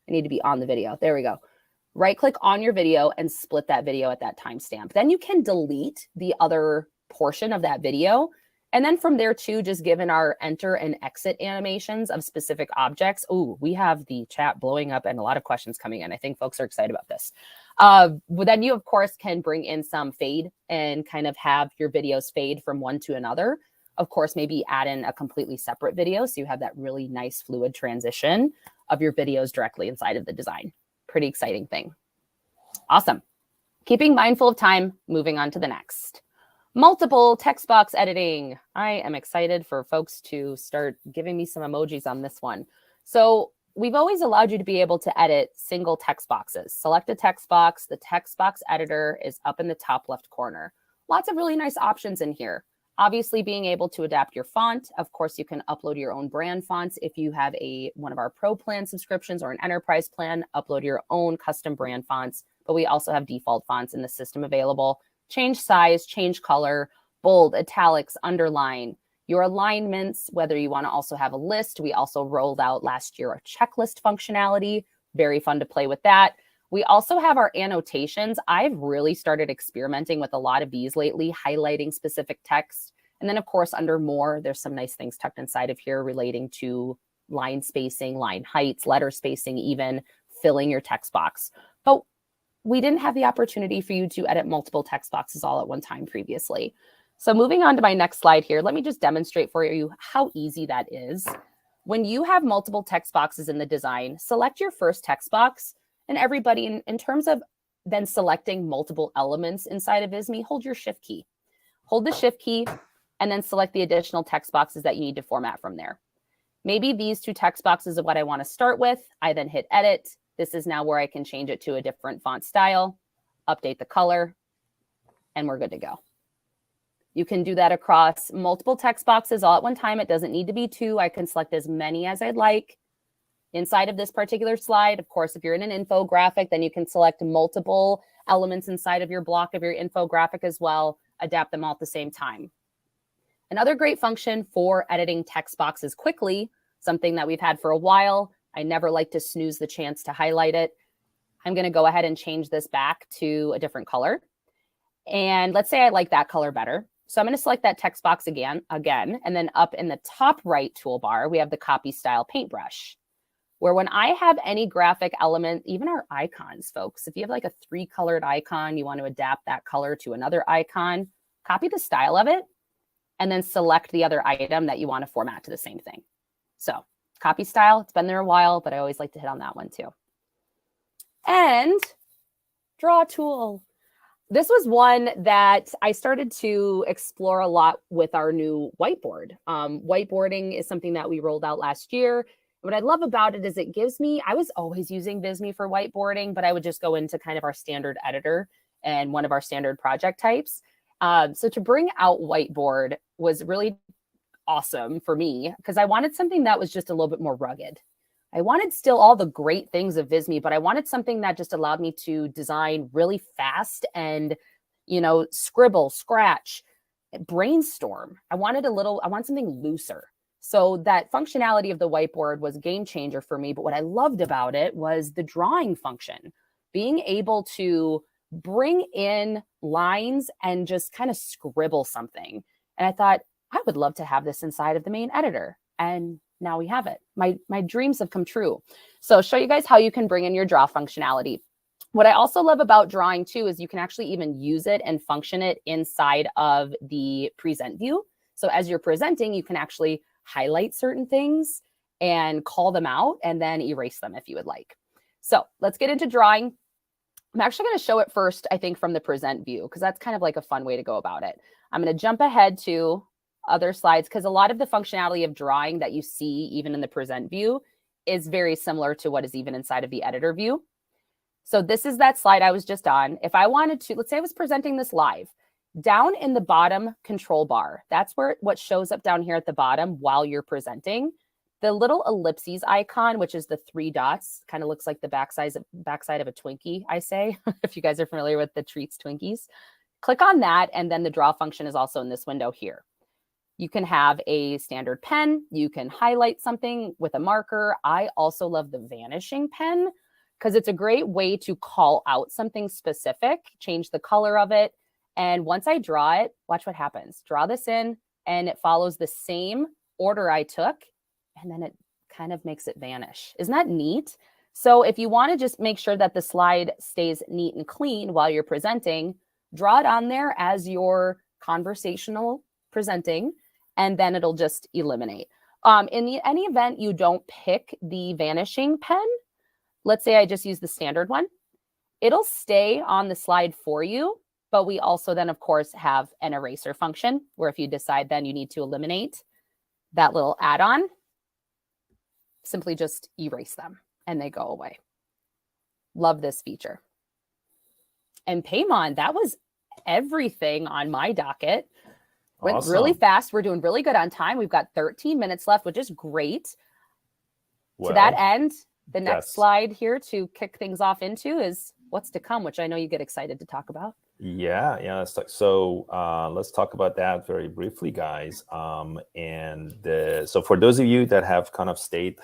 I need to be on the video. There we go. Right click on your video and split that video at that timestamp. Then you can delete the other portion of that video. And then from there too, just given our enter and exit animations of specific objects. Oh, we have the chat blowing up and a lot of questions coming in. I think folks are excited about this. Then you, of course, can bring in some fade and kind of have your videos fade from one to another. Of course, maybe add in a completely separate video so you have that really nice fluid transition of your videos directly inside of the design. Pretty exciting thing. Awesome. Keeping mindful of time, moving on to the next. Multiple text box editing. I am excited for folks to start giving me some emojis on this one. So we've always allowed you to be able to edit single text boxes. Select a text box. The text box editor is up in the top left corner. Lots of really nice options in here. Obviously, being able to adapt your font. Of course, you can upload your own brand fonts. If you have one of our Pro plan subscriptions or an enterprise plan, upload your own custom brand fonts. But we also have default fonts in the system available. Change size, change color, bold, italics, underline, your alignments, whether you want to also have a list. We also rolled out last year a checklist functionality. Very fun to play with that. We also have our annotations. I've really started experimenting with a lot of these lately, highlighting specific text. And then, of course, under more, there's some nice things tucked inside of here relating to line spacing, line heights, letter spacing, even filling your text box. But we didn't have the opportunity for you to edit multiple text boxes all at one time previously. So moving on to my next slide here, let me just demonstrate for you how easy that is. When you have multiple text boxes in the design, select your first text box, and everybody, in terms of then selecting multiple elements inside of Visme, hold your shift key. Hold the shift key and then select the additional text boxes that you need to format from there. Maybe these two text boxes are what I want to start with. I then hit edit. This is now where I can change it to a different font style, update the color, and we're good to go. You can do that across multiple text boxes all at one time. It doesn't need to be two. I can select as many as I'd like. Inside of this particular slide, of course, if you're in an infographic, then you can select multiple elements inside of your block of your infographic as well, adapt them all at the same time. Another great function for editing text boxes quickly, something that we've had for a while. I never like to snooze the chance to highlight it. I'm going to go ahead and change this back to a different color. And let's say I like that color better. So I'm going to select that text box again, and then up in the top right toolbar, we have the copy style paintbrush, where when I have any graphic element, even our icons, folks, if you have like a 3-colored icon, you want to adapt that color to another icon, copy the style of it, and then select the other item that you want to format to the same thing. So copy style, it's been there a while, but I always like to hit on that one too. And draw tool. This was one that I started to explore a lot with our new whiteboard. Whiteboarding is something that we rolled out last year. What I love about it is it gives me, I was always using Visme for whiteboarding, but I would just go into kind of our standard editor and one of our standard project types. So to bring out whiteboard was really awesome for me because I wanted something that was just a little bit more rugged. I wanted still all the great things of Visme, but I wanted something that just allowed me to design really fast and, scribble, scratch, brainstorm. I want something looser. So that functionality of the whiteboard was a game changer for me. But what I loved about it was the drawing function, being able to bring in lines and just kind of scribble something. And I thought, I would love to have this inside of the main editor. And now we have it. My dreams have come true. So I'll show you guys how you can bring in your draw functionality. What I also love about drawing too is you can actually even use it and function it inside of the present view. So as you're presenting, you can actually highlight certain things and call them out and then erase them if you would like. So let's get into drawing. I'm actually going to show it first, I think, from the present view, because that's kind of like a fun way to go about it. I'm going to jump ahead to other slides because a lot of the functionality of drawing that you see even in the present view is very similar to what is even inside of the editor view. So this is that slide I was just on. If I wanted to, let's say I was presenting this live, down in the bottom control bar, that's where what shows up down here at the bottom while you're presenting. The little ellipses icon, which is the 3 dots, kind of looks like the backside of a Twinkie, I say, if you guys are familiar with the Treats Twinkies. Click on that, and then the draw function is also in this window here. You can have a standard pen. You can highlight something with a marker. I also love the vanishing pen because it's a great way to call out something specific, change the color of it. And once I draw it, watch what happens. Draw this in, and it follows the same order I took, and then it kind of makes it vanish. Isn't that neat? So if you want to just make sure that the slide stays neat and clean while you're presenting, draw it on there as your conversational presenting, and then it'll just eliminate. In any event you don't pick the vanishing pen, let's say I just use the standard one, it'll stay on the slide for you. But we also then, of course, have an eraser function where if you decide then you need to eliminate that little add-on, simply just erase them and they go away. Love this feature. And Paymon, that was everything on my docket. Went Awesome. really fast. We're doing really good on time. We've got 13 minutes left, which is great. Well, to that end, the next slide here to kick things off into is what's to come, which I know you get excited to talk about. Yeah. Let's talk. So let's talk about that very briefly, guys. So for those of you that have kind of stayed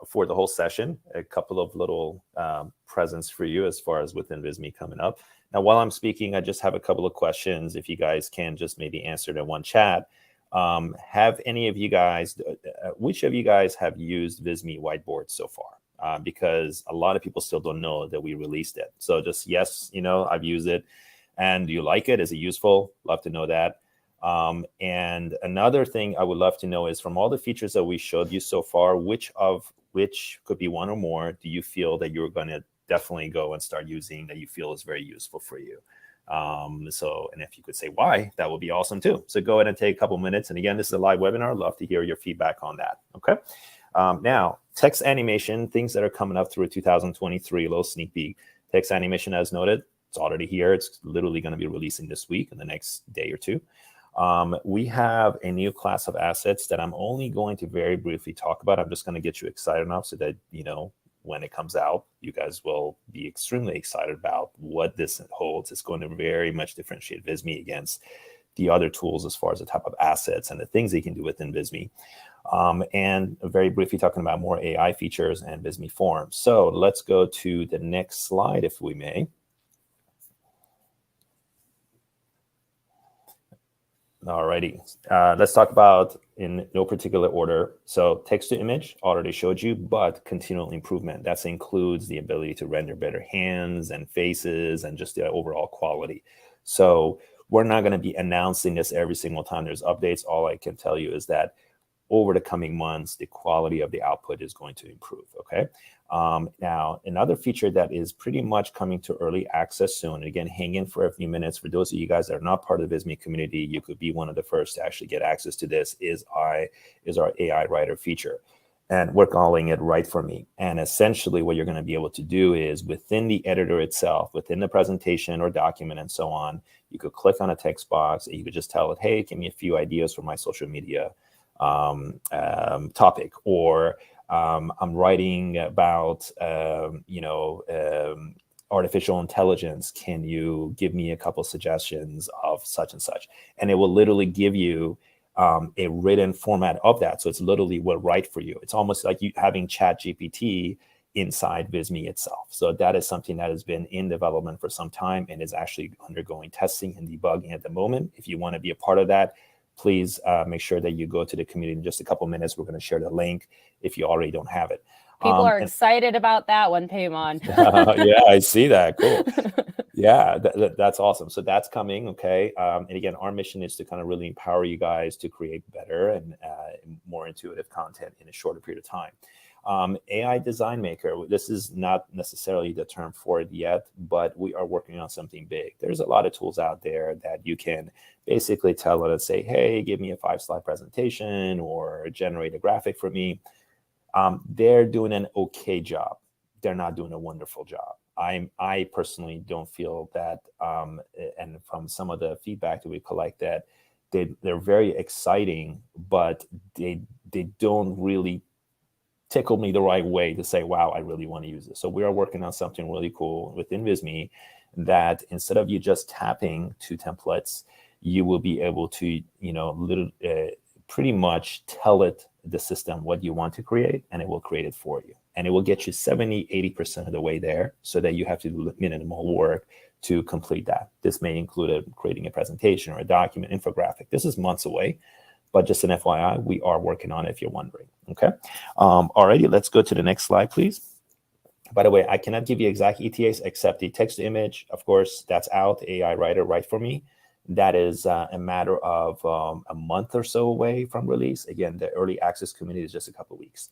for the whole session, a couple of little presents for you as far as within Visme coming up. Now, while I'm speaking, I just have a couple of questions. If you guys can just maybe answer it in one chat. Have any of you guys, which of you guys have used Visme Whiteboard so far? Because a lot of people still don't know that we released it. So just yes, I've used it. And do you like it? Is it useful? Love to know that. And another thing I would love to know is from all the features that we showed you so far, which could be one or more, do you feel that you're going to definitely go and start using that you feel is very useful for you? And if you could say why, that would be awesome too. So go ahead and take a couple minutes. And again, this is a live webinar. Love to hear your feedback on that. Okay. Now, text animation, things that are coming up through 2023, a little sneak peek. Text animation, as noted, it's already here. It's literally going to be releasing this week in the next day or two. We have a new class of assets that I'm only going to very briefly talk about. I'm just going to get you excited enough so that, when it comes out, you guys will be extremely excited about what this holds. It's going to very much differentiate Visme against the other tools as far as the type of assets and the things they can do within Visme. And very briefly talking about more AI features and Visme forms. So let's go to the next slide, if we may. Alrighty, let's talk about in no particular order. So text to image, already showed you, but continual improvement. That includes the ability to render better hands and faces and just the overall quality. So we're not going to be announcing this every single time there's updates. All I can tell you is that over the coming months, the quality of the output is going to improve, okay? Now, another feature that is pretty much coming to early access soon, and again, hang in for a few minutes. For those of you guys that are not part of the Visme community, you could be one of the first to actually get access to this, is our AI writer feature. And we're calling it Write For Me. And essentially what you're going to be able to do is within the editor itself, within the presentation or document and so on, you could click on a text box and you could just tell it, hey, give me a few ideas for my social media topic, or I'm writing about artificial intelligence. Can you give me a couple suggestions of such and such? And it will literally give you a written format of that. So it's literally will write for you. It's almost like you having Chat GPT inside Visme itself. So that is something that has been in development for some time and is actually undergoing testing and debugging at the moment. If you want to be a part of that, please make sure that you go to the community in just a couple minutes. We're going to share the link if you already don't have it. People are excited about that one, Paymon. Yeah, I see that. Cool. Yeah, that's awesome. So that's coming. Okay. And again, our mission is to kind of really empower you guys to create better and more intuitive content in a shorter period of time. AI Design Maker, this is not necessarily the term for it yet, but we are working on something big. There's a lot of tools out there that you can basically tell it and say, hey, give me a 5-slide presentation or generate a graphic for me. They're doing an okay job. They're not doing a wonderful job. I personally don't feel that, and from some of the feedback that we collect, that they're very exciting, but they they don't really tickle me the right way to say, wow, I really want to use this. So we are working on something really cool within Visme that instead of you just tapping to templates, you will be able to, pretty much tell it, the system, what you want to create, and it will create it for you. And it will get you 70-80% of the way there, so that you have to do minimal work to complete that. This may include creating a presentation or a document, infographic. This is months away, but just an FYI, we are working on it if you're wondering. Okay. Alrighty, let's go to the next slide, please. By the way, I cannot give you exact ETAs except the text to image. Of course, that's out. AI writer write for me. That is a matter of a month or so away from release. Again, the early access community is just a couple of weeks.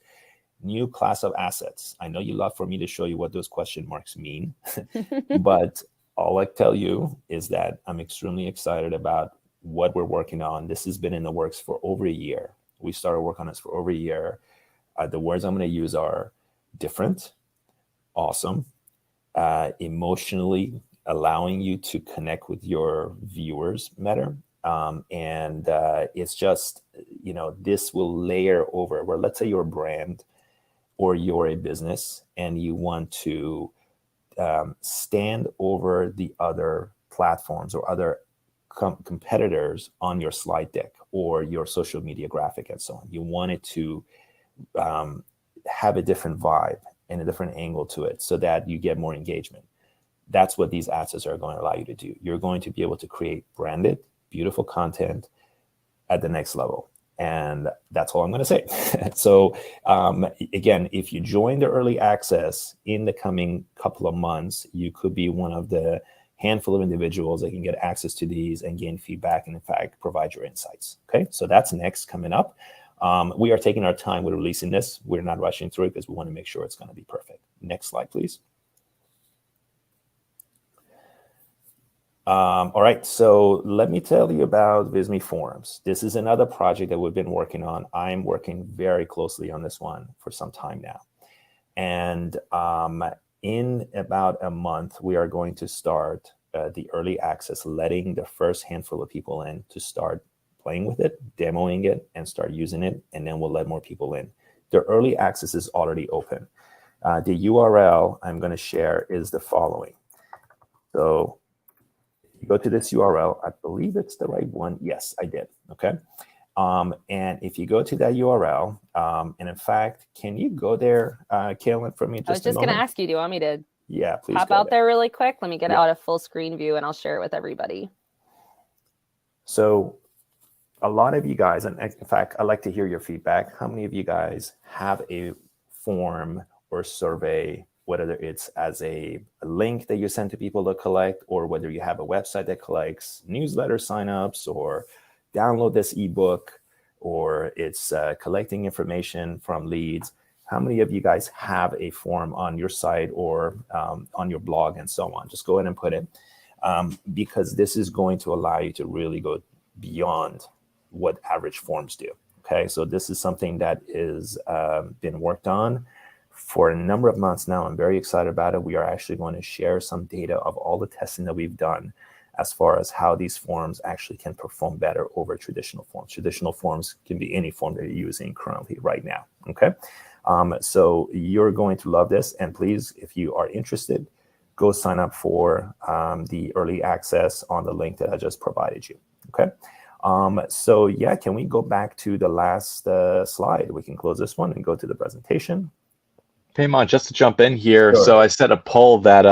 New class of assets. I know you love for me to show you what those question marks mean, but all I tell you is that I'm extremely excited about what we're working on. This has been in the works for over a year. We started work on this for over a year. The words I'm going to use are different, awesome, emotionally allowing you to connect with your viewers better. And it's just, this will layer over where, let's say you're a brand or you're a business and you want to stand over the other platforms or other competitors on your slide deck or your social media graphic and so on. You want it to have a different vibe and a different angle to it so that you get more engagement. That's what these assets are going to allow you to do. You're going to be able to create branded, beautiful content at the next level. And that's all I'm going to say. So again, if you join the early access in the coming couple of months, you could be one of the handful of individuals that can get access to these and gain feedback and in fact provide your insights. Okay, so that's next coming up. We are taking our time with releasing this. We're not rushing through it because we want to make sure it's going to be perfect. Next slide, please. All right, so let me tell you about Visme Forums. This is another project that we've been working on. I'm working very closely on this one for some time now. And in about a month, we are going to start the early access, letting the first handful of people in to start playing with it, demoing it, and start using it, and then we'll let more people in. The early access is already open. The URL I'm going to share is the following. So you go to this URL, I believe it's the right one. Yes, I did. Okay. And if you go to that URL, and in fact, can you go there, Kaylin, for me? I was just going to ask you, do you want me to please pop out there really quick? Let me get out a full screen view and I'll share it with everybody. So a lot of you guys, and in fact, I'd like to hear your feedback. How many of you guys have a form or survey, whether it's as a link that you send to people to collect, or whether you have a website that collects newsletter signups, or download this ebook, or it's collecting information from leads? How many of you guys have a form on your site or on your blog and so on? Just go ahead and put it, because this is going to allow you to really go beyond what average forms do. Okay, so this is something that is been worked on for a number of months now. I'm very excited about it. We are actually going to share some data of all the testing that we've done as far as how these forms actually can perform better over traditional forms. Traditional forms can be any form that you're using currently right now. Okay, so you're going to love this. And please, if you are interested, go sign up for the early access on the link that I just provided you. Okay. So yeah, can we go back to the last slide? We can close this one and go to the presentation. Paymon, just to jump in here, sure. So I set a poll that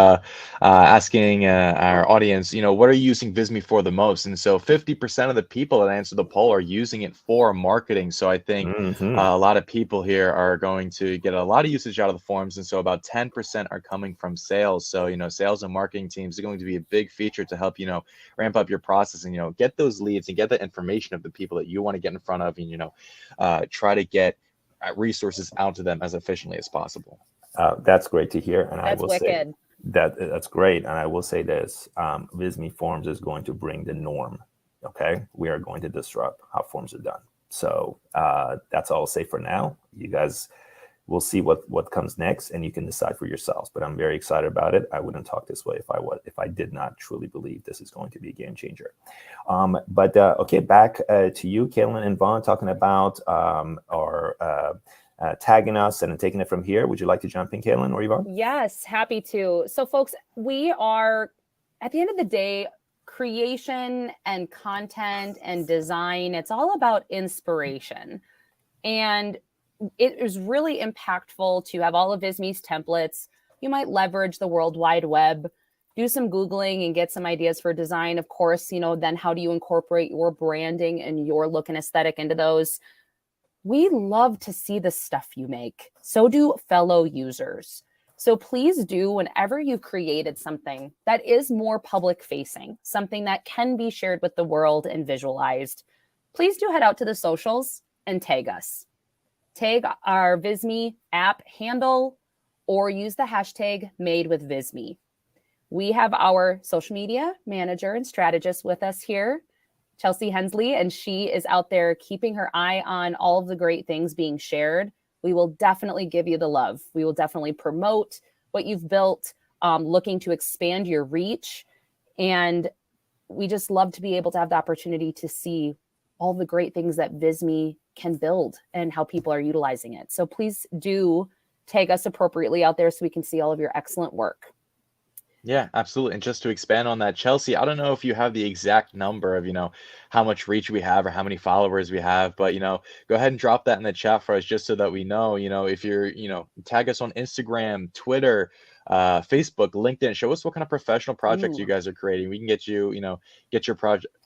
asking our audience, what are you using Visme for the most? And so 50% of the people that answered the poll are using it for marketing. So I think a lot of people here are going to get a lot of usage out of the forms. And so about 10% are coming from sales. So, sales and marketing teams are going to be a big feature to help, ramp up your process and, get those leads and get the information of the people that you want to get in front of and, try to get resources out to them as efficiently as possible. That's great to hear, and that's I will say that's great. And I will say this: Visme Forms is going to bring the norm. Okay, we are going to disrupt how forms are done. So that's all I'll say for now. You guys we'll see what comes next, and you can decide for yourselves. But I'm very excited about it. I wouldn't talk this way if I did not truly believe this is going to be a game changer. Okay, back to you, Caitlin and Vaughn, talking about our tagging us and taking it from here. Would you like to jump in, Caitlin or Yvonne? Yes, happy to. So folks, we are, at the end of the day, creation and content and design, it's all about inspiration. And it is really impactful to have all of Visme's templates. You might leverage the World Wide Web, do some Googling and get some ideas for design. Of course, then how do you incorporate your branding and your look and aesthetic into those? We love to see the stuff you make. So do fellow users. So please do, whenever you've created something that is more public facing, something that can be shared with the world and visualized, please do head out to the socials and tag us. Tag our Visme app handle or use the hashtag #MadeWithVisme. We have our social media manager and strategist with us here, Chelsea Hensley, and she is out there keeping her eye on all of the great things being shared. We will definitely give you the love. We will definitely promote what you've built, looking to expand your reach. And we just love to be able to have the opportunity to see all the great things that Visme can build and how people are utilizing it. So please do tag us appropriately out there so we can see all of your excellent work. Yeah, absolutely. And just to expand on that, Chelsea, I don't know if you have the exact number of, how much reach we have or how many followers we have, but, go ahead and drop that in the chat for us just so that we know, if you're, tag us on Instagram, Twitter, Facebook, LinkedIn, show us what kind of professional projects you guys are creating. We can get you, get your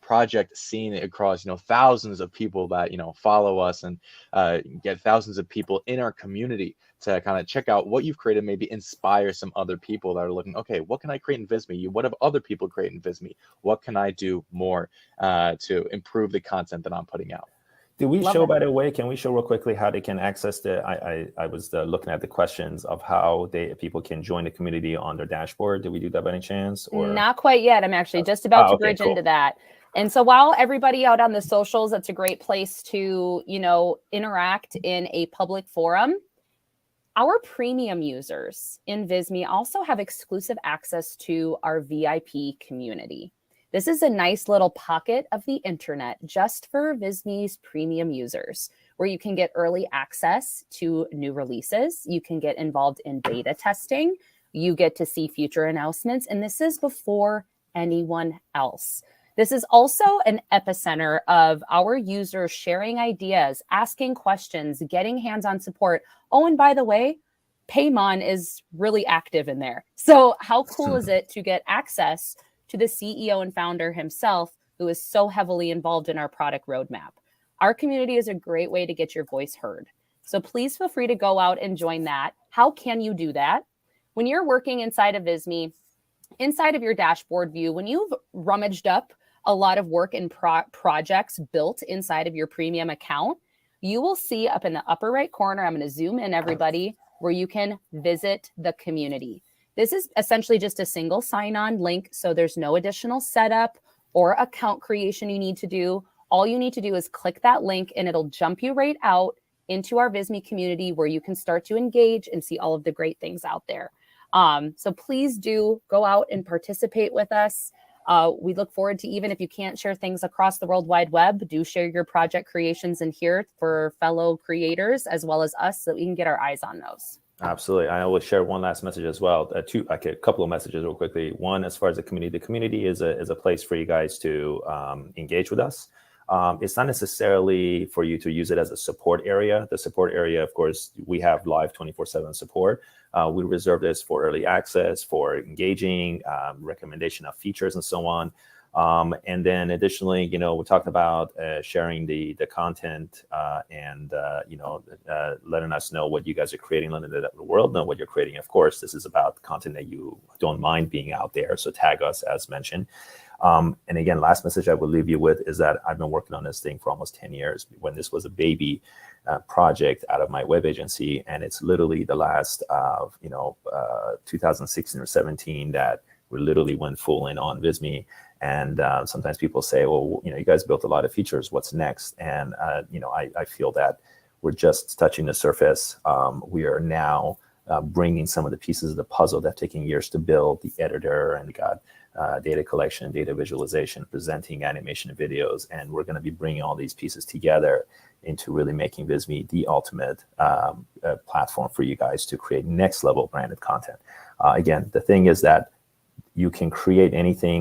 project seen across, thousands of people that, follow us, and get thousands of people in our community to kind of check out what you've created, maybe inspire some other people that are looking, okay, what can I create in Visme? What have other people created in Visme? What can I do more to improve the content that I'm putting out? Did we show, by the way, can we show real quickly how they can access I was looking at the questions of how people can join the community on their dashboard. Did we do that by any chance? Or not quite yet. I'm actually just about to bridge into that. And so while everybody out on the socials, that's a great place to, interact in a public forum. Our premium users in Visme also have exclusive access to our VIP community. This is a nice little pocket of the internet just for Visme's premium users, where you can get early access to new releases. You can get involved in beta testing. You get to see future announcements. And this is before anyone else. This is also an epicenter of our users sharing ideas, asking questions, getting hands-on support. Oh, and by the way, Paymon is really active in there. So how cool is it to get access to the CEO and founder himself, who is so heavily involved in our product roadmap? Our community is a great way to get your voice heard. So please feel free to go out and join that. How can you do that? When you're working inside of Visme, inside of your dashboard view, when you've rummaged up a lot of work and projects built inside of your premium account, you will see up in the upper right corner, I'm going to zoom in, everybody, where you can visit the community. This is essentially just a single sign-on link, so there's no additional setup or account creation you need to do. All you need to do is click that link and it'll jump you right out into our Visme community, where you can start to engage and see all of the great things out there. So please do go out and participate with us. We look forward to, even if you can't share things across the World Wide Web, do share your project creations in here for fellow creators as well as us, so that we can get our eyes on those. Absolutely. I will share one last message as well. A couple of messages real quickly. One, as far as the community is a place for you guys to engage with us. It's not necessarily for you to use it as a support area. The support area, of course, we have live 24/7 support. We reserve this for early access, for engaging, recommendation of features, and so on. And then additionally, we talked about sharing the content and letting us know what you guys are creating, letting the world know what you're creating. Of course, this is about content that you don't mind being out there, so tag us, as mentioned. And again, last message I will leave you with is that I've been working on this thing for almost 10 years, when this was a baby project out of my web agency. And it's literally the last 2016 or 17 that we literally went full in on Visme. And sometimes people say, well, you guys built a lot of features. What's next? And, I feel that we're just touching the surface. We are now bringing some of the pieces of the puzzle that taking years to build, the editor, and got data collection, data visualization, presenting animation and videos, and we're going to be bringing all these pieces together into really making Visme the ultimate platform for you guys to create next level branded content. Again, the thing is that you can create anything